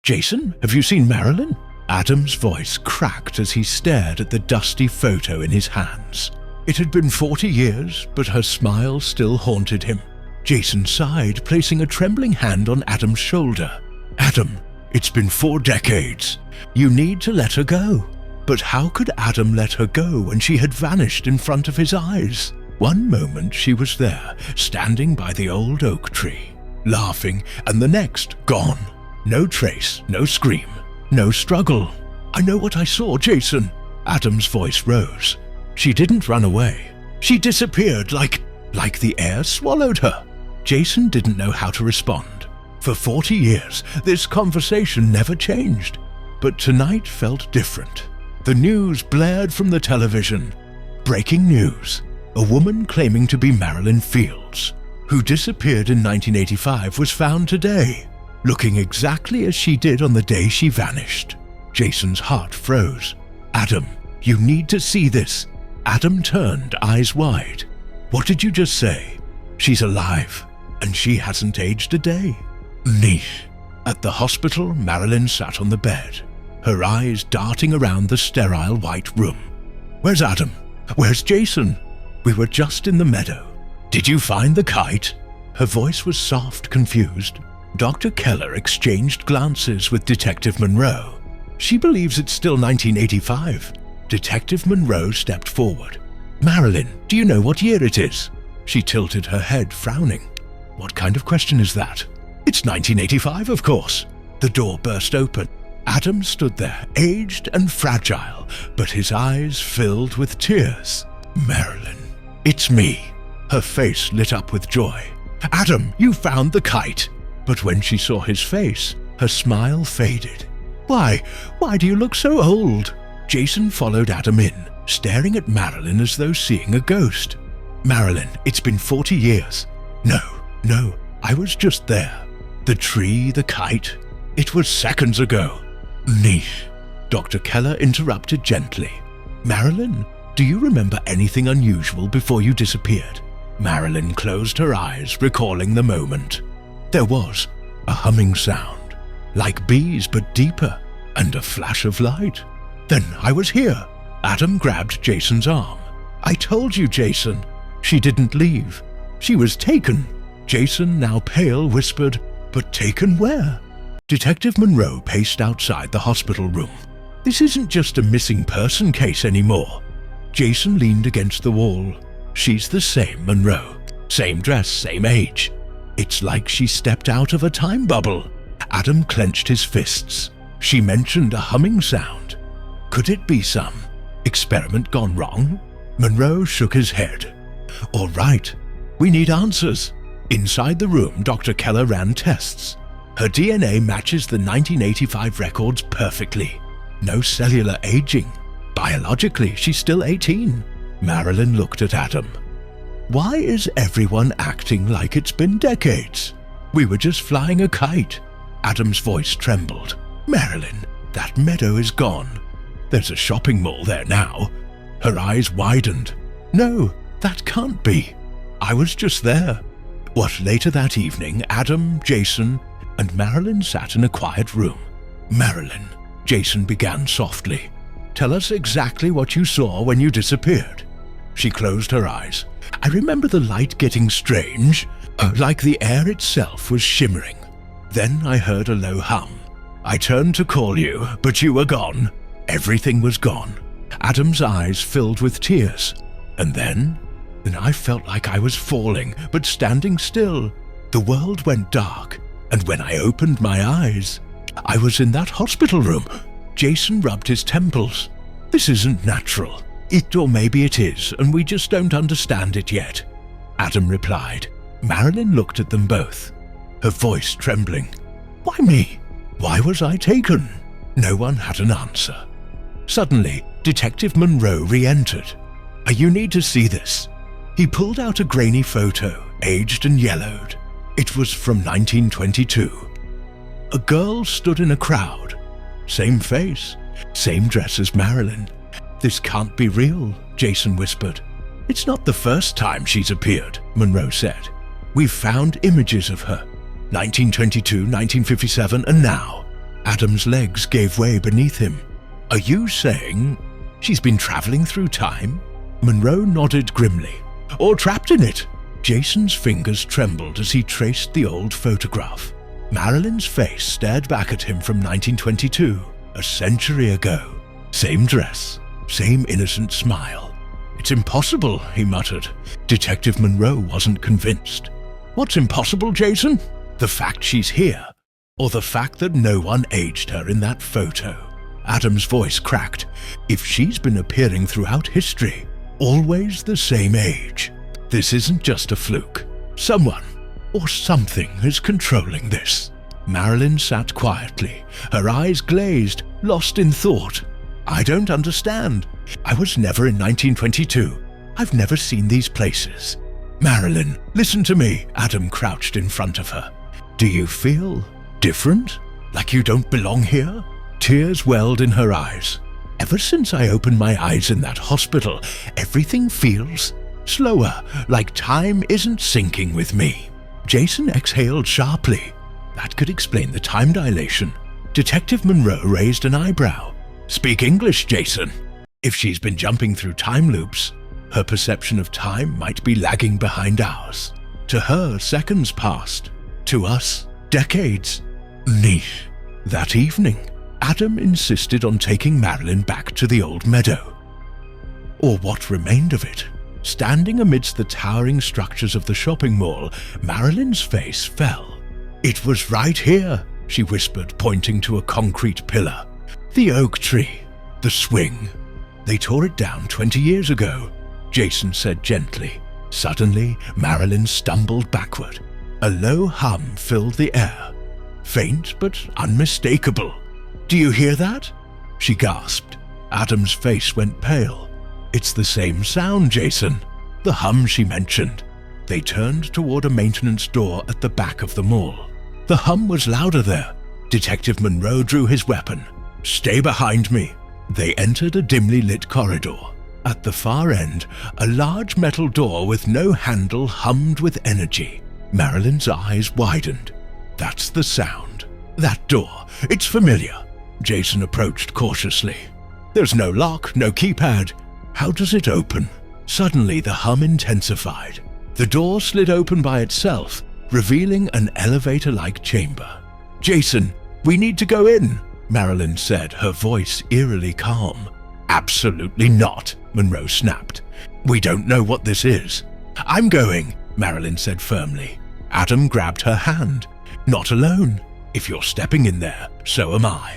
Jason, have you seen Marilyn? Adam's voice cracked as he stared at the dusty photo in his hands. It had been 40 years, but her smile still haunted him. Jason sighed, placing a trembling hand on Adam's shoulder. Adam, it's been 4 decades. You need to let her go. But how could Adam let her go when she had vanished in front of his eyes? One moment she was there, standing by the old oak tree, laughing, and the next, gone. No trace, no scream, no struggle. I know what I saw, Jason. Adam's voice rose. She didn't run away. She disappeared like the air swallowed her. Jason didn't know how to respond. For 40 years, this conversation never changed. But tonight felt different. The news blared from the television. Breaking news. A woman claiming to be Marilyn Fields, who disappeared in 1985, was found today, looking exactly as she did on the day she vanished. Jason's heart froze. Adam, you need to see this. Adam turned, eyes wide. What did you just say? She's alive, and she hasn't aged a day. Niche. At the hospital, Marilyn sat on the bed, her eyes darting around the sterile white room. Where's Adam? Where's Jason? We were just in the meadow. Did you find the kite? Her voice was soft, confused. Dr. Keller exchanged glances with Detective Monroe. She believes it's still 1985. Detective Monroe stepped forward. Marilyn, do you know what year it is? She tilted her head, frowning. What kind of question is that? It's 1985, of course. The door burst open. Adam stood there, aged and fragile, but his eyes filled with tears. Marilyn, it's me. Her face lit up with joy. Adam, you found the kite. But when she saw his face, her smile faded. Why do you look so old? Jason followed Adam in, staring at Marilyn as though seeing a ghost. Marilyn, it's been 40 years. No, I was just there. The tree, the kite, it was seconds ago. Niche. Dr. Keller interrupted gently. Marilyn, do you remember anything unusual before you disappeared? Marilyn closed her eyes, recalling the moment. There was a humming sound, like bees but deeper, and a flash of light. Then I was here. Adam grabbed Jason's arm. I told you, Jason. She didn't leave. She was taken. Jason, now pale, whispered, but taken where? Detective Monroe paced outside the hospital room. This isn't just a missing person case anymore. Jason leaned against the wall. She's the same Monroe. Same dress, same age. It's like she stepped out of a time bubble. Adam clenched his fists. She mentioned a humming sound. Could it be some experiment gone wrong? Monroe shook his head. All right, we need answers. Inside the room, Dr. Keller ran tests. Her DNA matches the 1985 records perfectly. No cellular aging. Biologically, she's still 18. Marilyn looked at Adam. Why is everyone acting like it's been decades? We were just flying a kite. Adam's voice trembled. Marilyn, that meadow is gone. There's a shopping mall there now. Her eyes widened. No, that can't be. I was just there. What, later that evening, Adam, Jason, and Marilyn sat in a quiet room. Marilyn, Jason began softly. Tell us exactly what you saw when you disappeared. She closed her eyes. I remember the light getting strange, like the air itself was shimmering. Then I heard a low hum. I turned to call you, but you were gone. Everything was gone. Adam's eyes filled with tears. And then I felt like I was falling, but standing still. The world went dark, and when I opened my eyes, I was in that hospital room. Jason rubbed his temples. This isn't natural. Or maybe it is, and we just don't understand it yet. Adam replied. Marilyn looked at them both, her voice trembling. Why me? Why was I taken? No one had an answer. Suddenly, Detective Monroe re-entered. You need to see this. He pulled out a grainy photo, aged and yellowed. It was from 1922. A girl stood in a crowd. Same face, same dress as Marilyn. This can't be real, Jason whispered. It's not the first time she's appeared, Monroe said. We've found images of her. 1922, 1957, and now. Adam's legs gave way beneath him. Are you saying she's been traveling through time? Monroe nodded grimly. Or trapped in it? Jason's fingers trembled as he traced the old photograph. Marilyn's face stared back at him from 1922, a century ago. Same dress, same innocent smile. It's impossible, he muttered. Detective Monroe wasn't convinced. What's impossible, Jason? The fact she's here, or the fact that no one aged her in that photo? Adam's voice cracked. If she's been appearing throughout history, always the same age, this isn't just a fluke. Someone or something is controlling this. Marilyn sat quietly, her eyes glazed, lost in thought. I don't understand. I was never in 1922. I've never seen these places. Marilyn, listen to me. Adam crouched in front of her. Do you feel different? Like you don't belong here? Tears welled in her eyes. Ever since I opened my eyes in that hospital, everything feels slower, like time isn't syncing with me. Jason exhaled sharply. That could explain the time dilation. Detective Monroe raised an eyebrow. Speak English, Jason. If she's been jumping through time loops, her perception of time might be lagging behind ours. To her, seconds passed. To us, decades. Niche. That evening, Adam insisted on taking Marilyn back to the old meadow. Or what remained of it. Standing amidst the towering structures of the shopping mall, Marilyn's face fell. It was right here, she whispered, pointing to a concrete pillar. The oak tree. The swing. They tore it down 20 years ago, Jason said gently. Suddenly, Marilyn stumbled backward. A low hum filled the air. Faint but unmistakable. Do you hear that? She gasped. Adam's face went pale. It's the same sound, Jason. The hum she mentioned. They turned toward a maintenance door at the back of the mall. The hum was louder there. Detective Monroe drew his weapon. Stay behind me. They entered a dimly lit corridor. At the far end, a large metal door with no handle hummed with energy. Marilyn's eyes widened. That's the sound. That door. It's familiar. Jason approached cautiously. There's no lock, no keypad. How does it open? Suddenly the hum intensified. The door slid open by itself, revealing an elevator-like chamber. Jason, we need to go in, Marilyn said, her voice eerily calm. Absolutely not, Monroe snapped. We don't know what this is. I'm going, Marilyn said firmly. Adam grabbed her hand. Not alone. If you're stepping in there, so am I.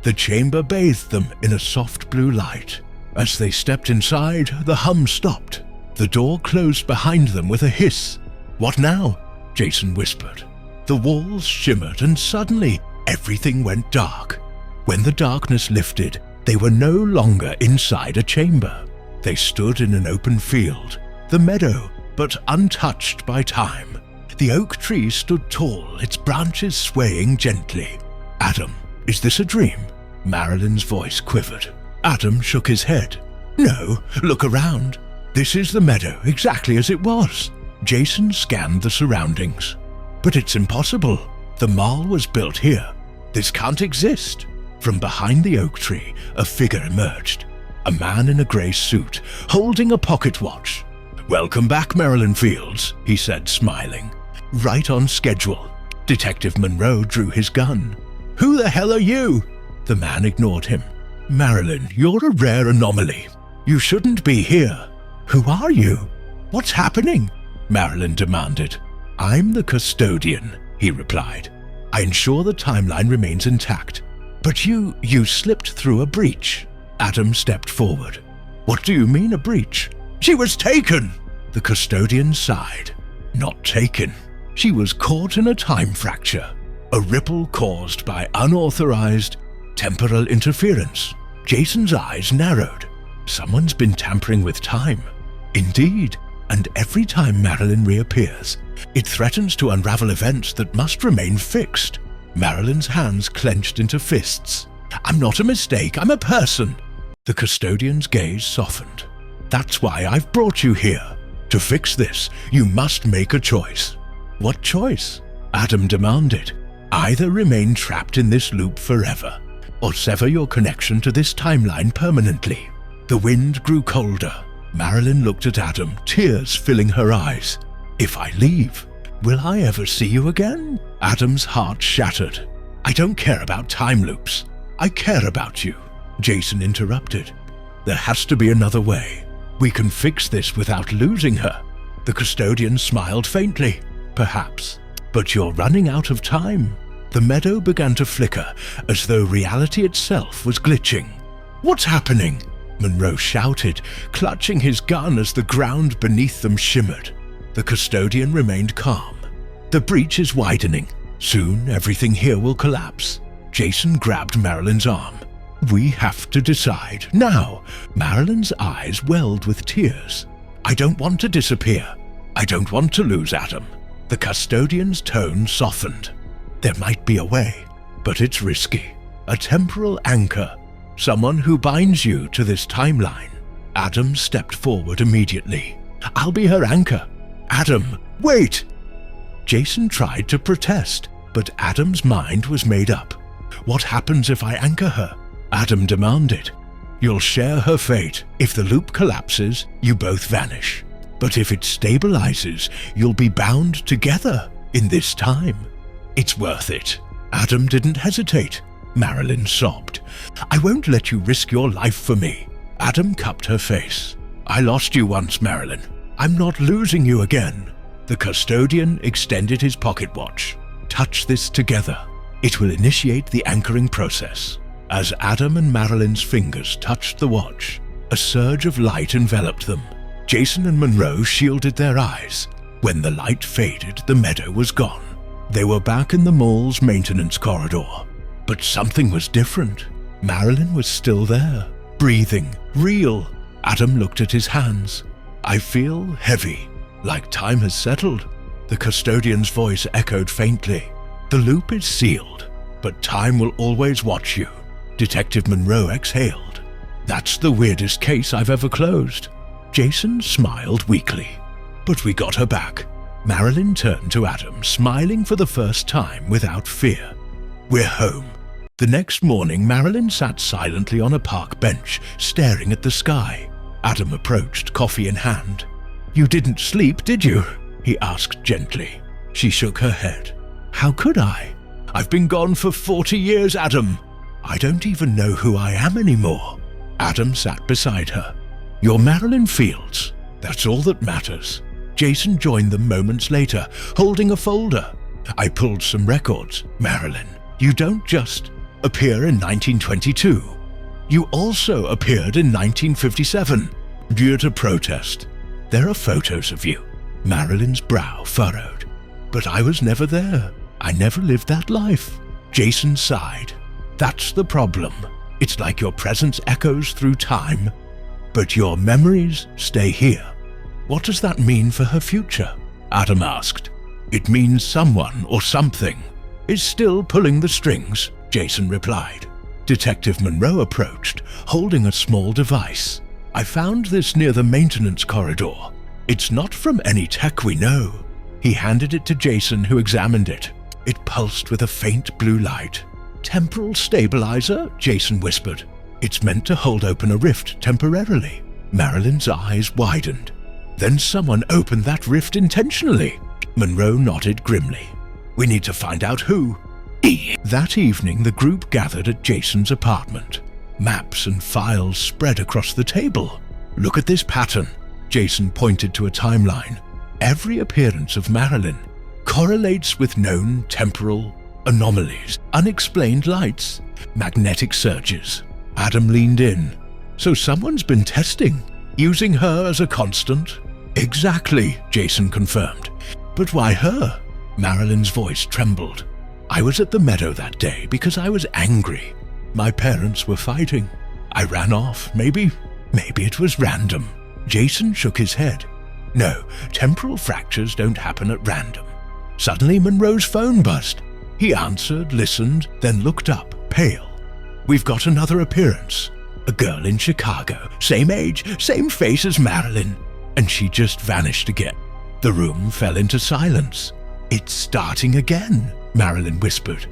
The chamber bathed them in a soft blue light. As they stepped inside, the hum stopped. The door closed behind them with a hiss. What now? Jason whispered. The walls shimmered and suddenly everything went dark. When the darkness lifted, they were no longer inside a chamber. They stood in an open field, the meadow, but untouched by time. The oak tree stood tall, its branches swaying gently. Adam, is this a dream? Marilyn's voice quivered. Adam shook his head. No, look around. This is the meadow exactly as it was. Jason scanned the surroundings. But it's impossible. The mall was built here. This can't exist. From behind the oak tree, a figure emerged. A man in a grey suit, holding a pocket watch. Welcome back, Marilyn Fields, he said, smiling. Right on schedule. Detective Monroe drew his gun. Who the hell are you? The man ignored him. Marilyn, you're a rare anomaly. You shouldn't be here. Who are you? What's happening? Marilyn demanded. I'm the custodian, he replied. I ensure the timeline remains intact. But you slipped through a breach. Adam stepped forward. What do you mean a breach? She was taken! The custodian sighed. Not taken. She was caught in a time fracture. A ripple caused by unauthorized temporal interference. Jason's eyes narrowed. Someone's been tampering with time. Indeed, and every time Marilyn reappears, it threatens to unravel events that must remain fixed. Marilyn's hands clenched into fists. I'm not a mistake, I'm a person. The custodian's gaze softened. That's why I've brought you here. To fix this, you must make a choice. What choice? Adam demanded. Either remain trapped in this loop forever, or sever your connection to this timeline permanently. The wind grew colder. Marilyn looked at Adam, tears filling her eyes. If I leave, will I ever see you again? Adam's heart shattered. I don't care about time loops. I care about you. Jason interrupted. There has to be another way. We can fix this without losing her. The custodian smiled faintly. Perhaps. But you're running out of time. The meadow began to flicker, as though reality itself was glitching. What's happening? Monroe shouted, clutching his gun as the ground beneath them shimmered. The custodian remained calm. The breach is widening. Soon everything here will collapse. Jason grabbed Marilyn's arm. We have to decide now. Marilyn's eyes welled with tears. I don't want to disappear. I don't want to lose Adam. The custodian's tone softened. There might be a way, but it's risky. A temporal anchor. Someone who binds you to this timeline. Adam stepped forward immediately. I'll be her anchor. Adam, wait! Jason tried to protest, but Adam's mind was made up. What happens if I anchor her? Adam demanded. You'll share her fate. If the loop collapses, you both vanish. But if it stabilizes, you'll be bound together in this time. It's worth it. Adam didn't hesitate. Marilyn sobbed. I won't let you risk your life for me. Adam cupped her face. I lost you once, Marilyn. I'm not losing you again. The custodian extended his pocket watch. Touch this together. It will initiate the anchoring process. As Adam and Marilyn's fingers touched the watch, a surge of light enveloped them. Jason and Monroe shielded their eyes. When the light faded, the meadow was gone. They were back in the mall's maintenance corridor. But something was different. Marilyn was still there, breathing, real. Adam looked at his hands. I feel heavy, like time has settled. The custodian's voice echoed faintly. The loop is sealed, but time will always watch you. Detective Monroe exhaled. That's the weirdest case I've ever closed. Jason smiled weakly. But we got her back. Marilyn turned to Adam, smiling for the first time without fear. We're home. The next morning, Marilyn sat silently on a park bench, staring at the sky. Adam approached, coffee in hand. You didn't sleep, did you? He asked gently. She shook her head. How could I? I've been gone for 40 years, Adam. I don't even know who I am anymore. Adam sat beside her. You're Marilyn Fields. That's all that matters. Jason joined them moments later, holding a folder. I pulled some records. Marilyn, you don't just appear in 1922. You also appeared in 1957, due to protest. There are photos of you. Marilyn's brow furrowed. But I was never there. I never lived that life. Jason sighed. That's the problem. It's like your presence echoes through time, but your memories stay here. What does that mean for her future? Adam asked. It means someone or something is still pulling the strings, Jason replied. Detective Monroe approached, holding a small device. I found this near the maintenance corridor. It's not from any tech we know. He handed it to Jason, who examined it. It pulsed with a faint blue light. Temporal stabilizer, Jason whispered. It's meant to hold open a rift temporarily. Marilyn's eyes widened. Then someone opened that rift intentionally. Monroe nodded grimly. We need to find out who. That evening, the group gathered at Jason's apartment. Maps and files spread across the table. Look at this pattern. Jason pointed to a timeline. Every appearance of Marilyn correlates with known temporal anomalies, unexplained lights, magnetic surges. Adam leaned in. So someone's been testing, using her as a constant? Exactly, Jason confirmed. But why her? Marilyn's voice trembled. I was at the meadow that day because I was angry. My parents were fighting. I ran off. Maybe it was random. Jason shook his head. No, temporal fractures don't happen at random. Suddenly Monroe's phone buzzed. He answered, listened, then looked up, pale. We've got another appearance. A girl in Chicago, same age, same face as Marilyn. And she just vanished again. The room fell into silence. It's starting again. Marilyn whispered.